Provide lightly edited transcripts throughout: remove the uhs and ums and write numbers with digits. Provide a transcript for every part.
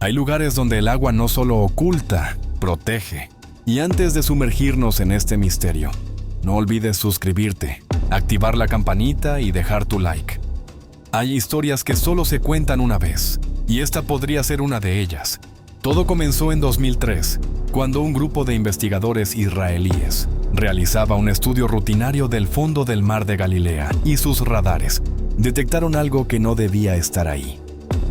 Hay lugares donde el agua no solo oculta, protege. Y antes de sumergirnos en este misterio, no olvides suscribirte, activar la campanita y dejar tu like. Hay historias que solo se cuentan una vez, y esta podría ser una de ellas. Todo comenzó en 2003, cuando un grupo de investigadores israelíes realizaba un estudio rutinario del fondo del mar de Galilea y sus radares detectaron algo que no debía estar ahí.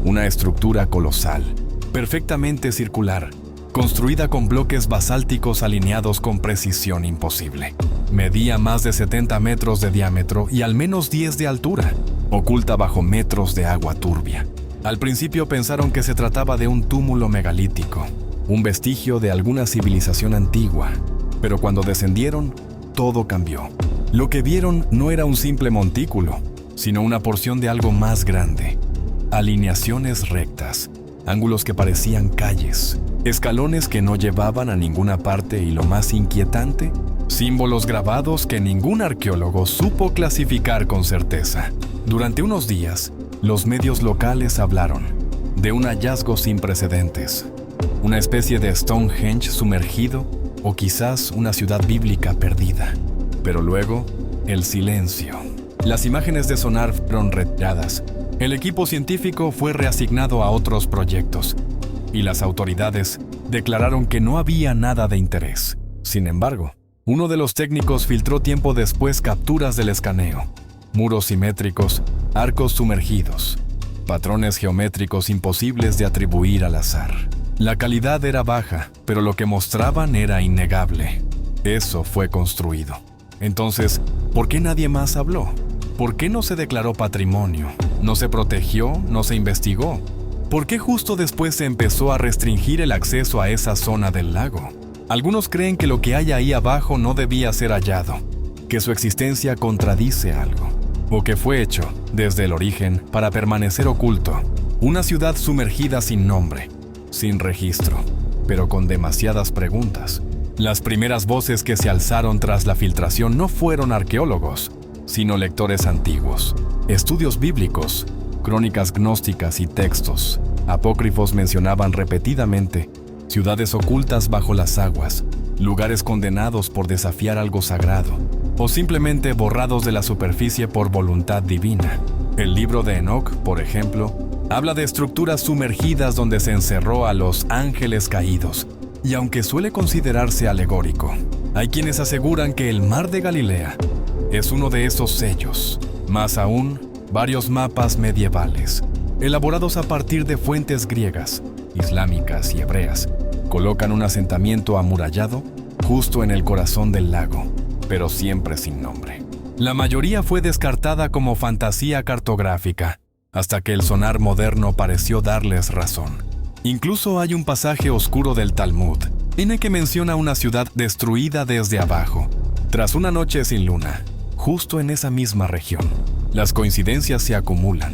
Una estructura colosal, perfectamente circular, construida con bloques basálticos alineados con precisión imposible. Medía más de 70 metros de diámetro y al menos 10 de altura, oculta bajo metros de agua turbia. Al principio pensaron que se trataba de un túmulo megalítico, un vestigio de alguna civilización antigua, pero cuando descendieron, todo cambió. Lo que vieron no era un simple montículo, sino una porción de algo más grande. Alineaciones rectas, ángulos que parecían calles, escalones que no llevaban a ninguna parte y lo más inquietante, símbolos grabados que ningún arqueólogo supo clasificar con certeza. Durante unos días, los medios locales hablaron de un hallazgo sin precedentes, una especie de Stonehenge sumergido o quizás una ciudad bíblica perdida. Pero luego, el silencio. Las imágenes de sonar fueron retiradas. El equipo científico fue reasignado a otros proyectos y las autoridades declararon que no había nada de interés. Sin embargo, uno de los técnicos filtró tiempo después capturas del escaneo. Muros simétricos, arcos sumergidos, patrones geométricos imposibles de atribuir al azar. La calidad era baja, pero lo que mostraban era innegable. Eso fue construido. Entonces, ¿por qué nadie más habló? ¿Por qué no se declaró patrimonio? ¿No se protegió? ¿No se investigó? ¿Por qué justo después se empezó a restringir el acceso a esa zona del lago? Algunos creen que lo que hay ahí abajo no debía ser hallado, que su existencia contradice algo, o que fue hecho, desde el origen, para permanecer oculto. Una ciudad sumergida sin nombre, sin registro, pero con demasiadas preguntas. Las primeras voces que se alzaron tras la filtración no fueron arqueólogos, sino lectores antiguos, estudios bíblicos, crónicas gnósticas y textos apócrifos mencionaban repetidamente ciudades ocultas bajo las aguas, lugares condenados por desafiar algo sagrado, o simplemente borrados de la superficie por voluntad divina. El libro de Enoc, por ejemplo, habla de estructuras sumergidas donde se encerró a los ángeles caídos, y aunque suele considerarse alegórico, hay quienes aseguran que el mar de Galilea es uno de esos sellos. Más aún, varios mapas medievales, elaborados a partir de fuentes griegas, islámicas y hebreas, colocan un asentamiento amurallado justo en el corazón del lago, pero siempre sin nombre. La mayoría fue descartada como fantasía cartográfica, hasta que el sonar moderno pareció darles razón. Incluso hay un pasaje oscuro del Talmud, en el que menciona una ciudad destruida desde abajo, tras una noche sin luna, justo en esa misma región. Las coincidencias se acumulan,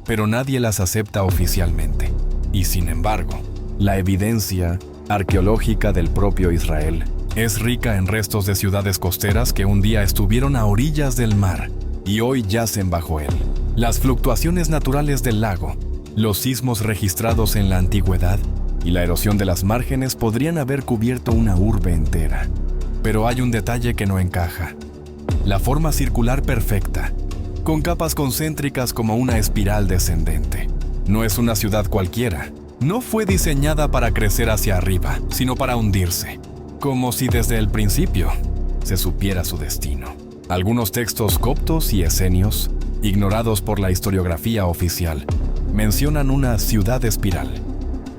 pero nadie las acepta oficialmente. Y sin embargo, la evidencia arqueológica del propio Israel es rica en restos de ciudades costeras que un día estuvieron a orillas del mar y hoy yacen bajo él. Las fluctuaciones naturales del lago, los sismos registrados en la antigüedad y la erosión de las márgenes podrían haber cubierto una urbe entera. Pero hay un detalle que no encaja: la forma circular perfecta, con capas concéntricas como una espiral descendente. No es una ciudad cualquiera. No fue diseñada para crecer hacia arriba, sino para hundirse, como si desde el principio se supiera su destino. Algunos textos coptos y esenios, ignorados por la historiografía oficial, mencionan una ciudad espiral,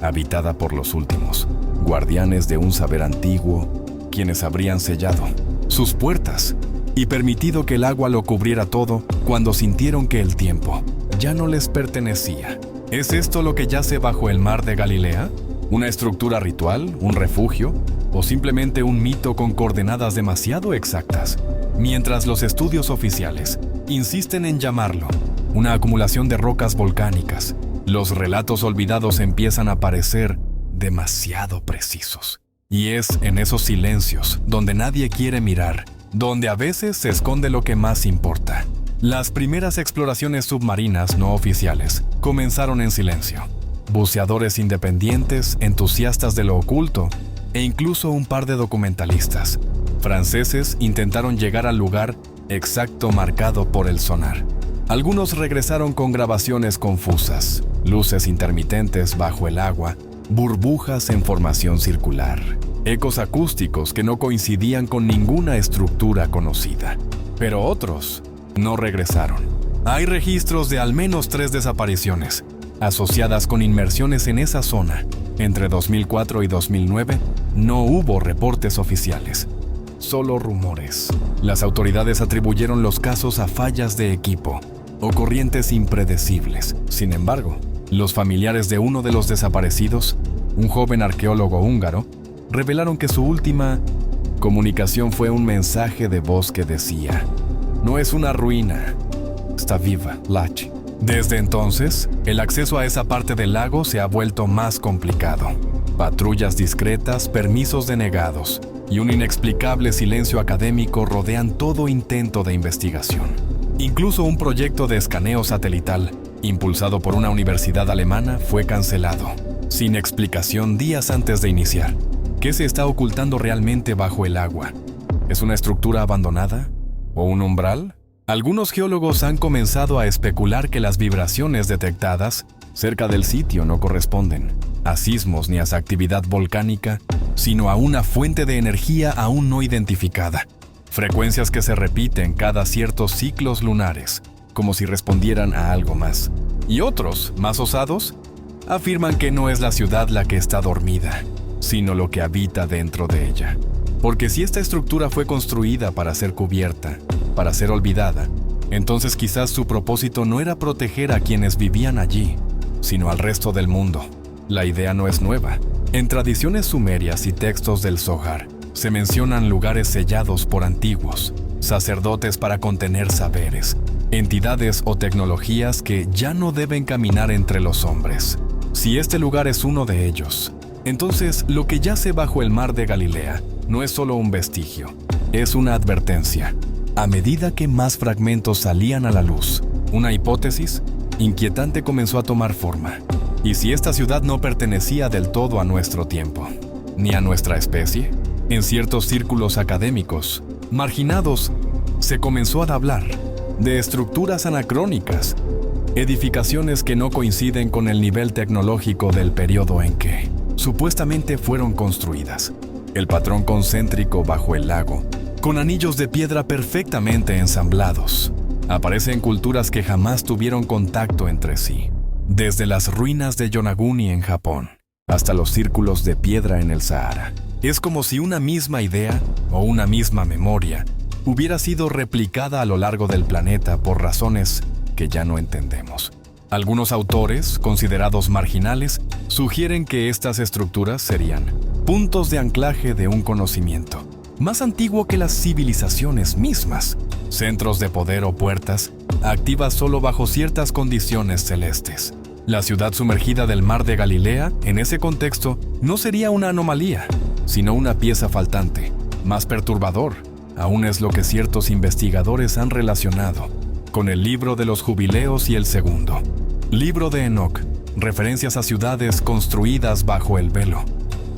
habitada por los últimos, guardianes de un saber antiguo, quienes habrían sellado sus puertas y permitido que el agua lo cubriera todo cuando sintieron que el tiempo ya no les pertenecía. ¿Es esto lo que yace bajo el mar de Galilea? ¿Una estructura ritual, un refugio, o simplemente un mito con coordenadas demasiado exactas? Mientras los estudios oficiales insisten en llamarlo una acumulación de rocas volcánicas, los relatos olvidados empiezan a parecer demasiado precisos. Y es en esos silencios donde nadie quiere mirar, donde a veces se esconde lo que más importa. Las primeras exploraciones submarinas no oficiales comenzaron en silencio. buceadores independientes, entusiastas de lo oculto e incluso un par de documentalistas franceses intentaron llegar al lugar exacto marcado por el sonar. Algunos regresaron con grabaciones confusas, luces intermitentes bajo el agua, burbujas en formación circular, ecos acústicos que no coincidían con ninguna estructura conocida. Pero otros no regresaron. Hay registros de al menos 3 desapariciones, asociadas con inmersiones en esa zona. Entre 2004 y 2009 no hubo reportes oficiales, solo rumores. Las autoridades atribuyeron los casos a fallas de equipo o corrientes impredecibles. Sin embargo, los familiares de uno de los desaparecidos, un joven arqueólogo húngaro, revelaron que su última comunicación fue un mensaje de voz que decía: "No es una ruina, está viva, Lach". Desde entonces, el acceso a esa parte del lago se ha vuelto más complicado. Patrullas discretas, permisos denegados y un inexplicable silencio académico rodean todo intento de investigación. Incluso un proyecto de escaneo satelital, impulsado por una universidad alemana, fue cancelado, sin explicación días antes de iniciar. ¿Qué se está ocultando realmente bajo el agua? ¿Es una estructura abandonada? ¿O un umbral? Algunos geólogos han comenzado a especular que las vibraciones detectadas cerca del sitio no corresponden a sismos ni a actividad volcánica, sino a una fuente de energía aún no identificada. Frecuencias que se repiten cada ciertos ciclos lunares, como si respondieran a algo más. Y otros, más osados, afirman que no es la ciudad la que está dormida, sino lo que habita dentro de ella. Porque si esta estructura fue construida para ser cubierta, para ser olvidada, entonces quizás su propósito no era proteger a quienes vivían allí, sino al resto del mundo. La idea no es nueva. En tradiciones sumerias y textos del Zohar, se mencionan lugares sellados por antiguos, sacerdotes para contener saberes, entidades o tecnologías que ya no deben caminar entre los hombres. Si este lugar es uno de ellos, entonces lo que yace bajo el mar de Galilea no es solo un vestigio, es una advertencia. A medida que más fragmentos salían a la luz, una hipótesis inquietante comenzó a tomar forma. ¿Y si esta ciudad no pertenecía del todo a nuestro tiempo, ni a nuestra especie? En ciertos círculos académicos, marginados, se comenzó a hablar de estructuras anacrónicas, edificaciones que no coinciden con el nivel tecnológico del periodo en que supuestamente fueron construidas. El patrón concéntrico bajo el lago, con anillos de piedra perfectamente ensamblados, aparece en culturas que jamás tuvieron contacto entre sí, desde las ruinas de Yonaguni en Japón hasta los círculos de piedra en el Sahara. Es como si una misma idea o una misma memoria hubiera sido replicada a lo largo del planeta por razones que ya no entendemos. Algunos autores, considerados marginales, sugieren que estas estructuras serían puntos de anclaje de un conocimiento, más antiguo que las civilizaciones mismas, centros de poder o puertas, activas solo bajo ciertas condiciones celestes. La ciudad sumergida del mar de Galilea, en ese contexto, no sería una anomalía, sino una pieza faltante. Más perturbador, aún es lo que ciertos investigadores han relacionado con el libro de los jubileos y el segundo libro de Enoc, referencias a ciudades construidas bajo el velo,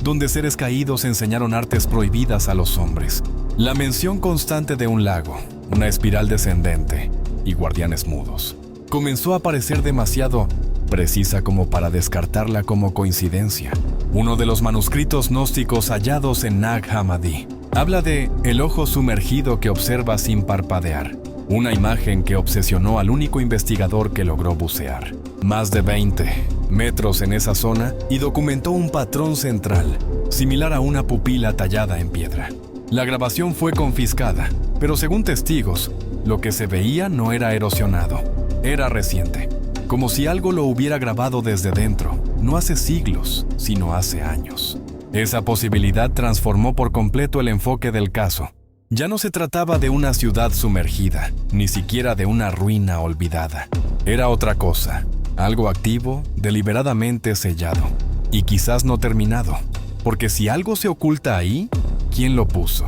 donde seres caídos enseñaron artes prohibidas a los hombres. La mención constante de un lago, una espiral descendente y guardianes mudos comenzó a parecer demasiado precisa como para descartarla como coincidencia. Uno de los manuscritos gnósticos hallados en Nag Hammadi habla de el ojo sumergido que observa sin parpadear, una imagen que obsesionó al único investigador que logró bucear más de 20 metros en esa zona y documentó un patrón central, similar a una pupila tallada en piedra. La grabación fue confiscada, pero según testigos, lo que se veía no era erosionado, era reciente, como si algo lo hubiera grabado desde dentro, no hace siglos, sino hace años. Esa posibilidad transformó por completo el enfoque del caso. Ya no se trataba de una ciudad sumergida, ni siquiera de una ruina olvidada. Era otra cosa, algo activo, deliberadamente sellado, y quizás no terminado, porque si algo se oculta ahí, ¿quién lo puso?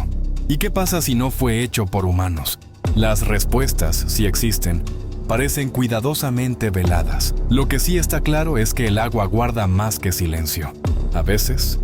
¿Y qué pasa si no fue hecho por humanos? Las respuestas, si existen, parecen cuidadosamente veladas. Lo que sí está claro es que el agua guarda más que silencio. A veces,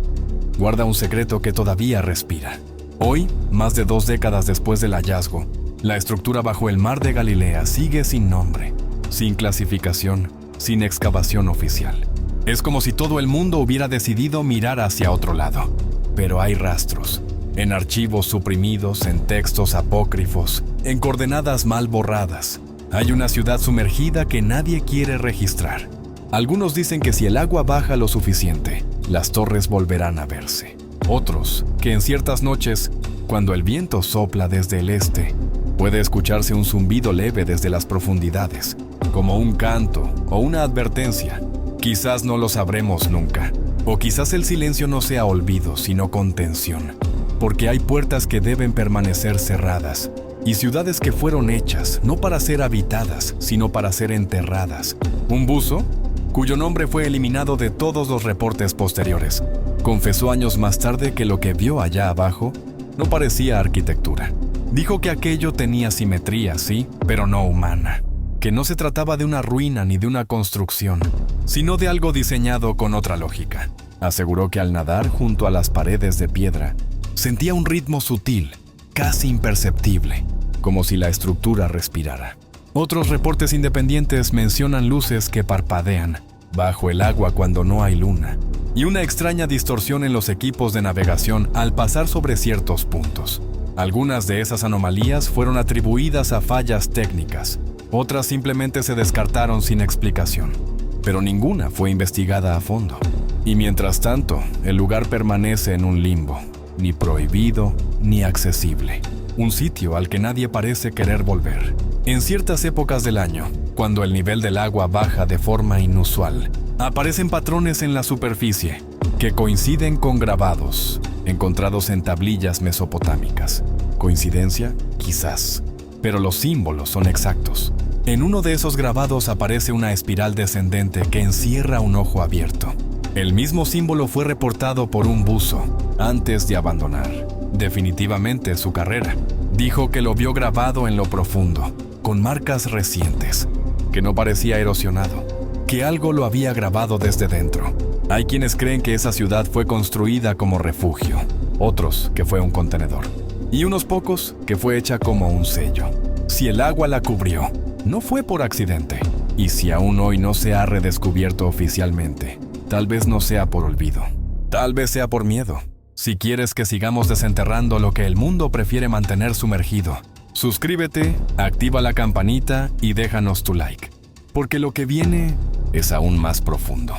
guarda un secreto que todavía respira. Hoy, más de 2 décadas después del hallazgo, la estructura bajo el mar de Galilea sigue sin nombre, sin clasificación, sin excavación oficial. Es como si todo el mundo hubiera decidido mirar hacia otro lado. Pero hay rastros, en archivos suprimidos, en textos apócrifos, en coordenadas mal borradas. Hay una ciudad sumergida que nadie quiere registrar. Algunos dicen que si el agua baja lo suficiente, las torres volverán a verse. Otros, que en ciertas noches, cuando el viento sopla desde el este, puede escucharse un zumbido leve desde las profundidades, como un canto o una advertencia. Quizás no lo sabremos nunca, o quizás el silencio no sea olvido, sino contención, porque hay puertas que deben permanecer cerradas, y ciudades que fueron hechas no para ser habitadas, sino para ser enterradas. Un buzo, cuyo nombre fue eliminado de todos los reportes posteriores, confesó años más tarde que lo que vio allá abajo no parecía arquitectura. Dijo que aquello tenía simetría, sí, pero no humana, que no se trataba de una ruina ni de una construcción, sino de algo diseñado con otra lógica. Aseguró que al nadar junto a las paredes de piedra, sentía un ritmo sutil, casi imperceptible, como si la estructura respirara. Otros reportes independientes mencionan luces que parpadean bajo el agua cuando no hay luna, y una extraña distorsión en los equipos de navegación al pasar sobre ciertos puntos. Algunas de esas anomalías fueron atribuidas a fallas técnicas, otras simplemente se descartaron sin explicación, pero ninguna fue investigada a fondo. Y mientras tanto, el lugar permanece en un limbo, ni prohibido ni accesible, un sitio al que nadie parece querer volver. En ciertas épocas del año, cuando el nivel del agua baja de forma inusual, aparecen patrones en la superficie que coinciden con grabados encontrados en tablillas mesopotámicas. ¿Coincidencia? Quizás, pero los símbolos son exactos. En uno de esos grabados aparece una espiral descendente que encierra un ojo abierto. El mismo símbolo fue reportado por un buzo antes de abandonar definitivamente su carrera. Dijo que lo vio grabado en lo profundo, con marcas recientes, que no parecía erosionado, que algo lo había grabado desde dentro. Hay quienes creen que esa ciudad fue construida como refugio, otros que fue un contenedor, y unos pocos que fue hecha como un sello. Si el agua la cubrió, no fue por accidente, y si aún hoy no se ha redescubierto oficialmente, tal vez no sea por olvido, tal vez sea por miedo. Si quieres que sigamos desenterrando lo que el mundo prefiere mantener sumergido, suscríbete, activa la campanita y déjanos tu like, porque lo que viene es aún más profundo.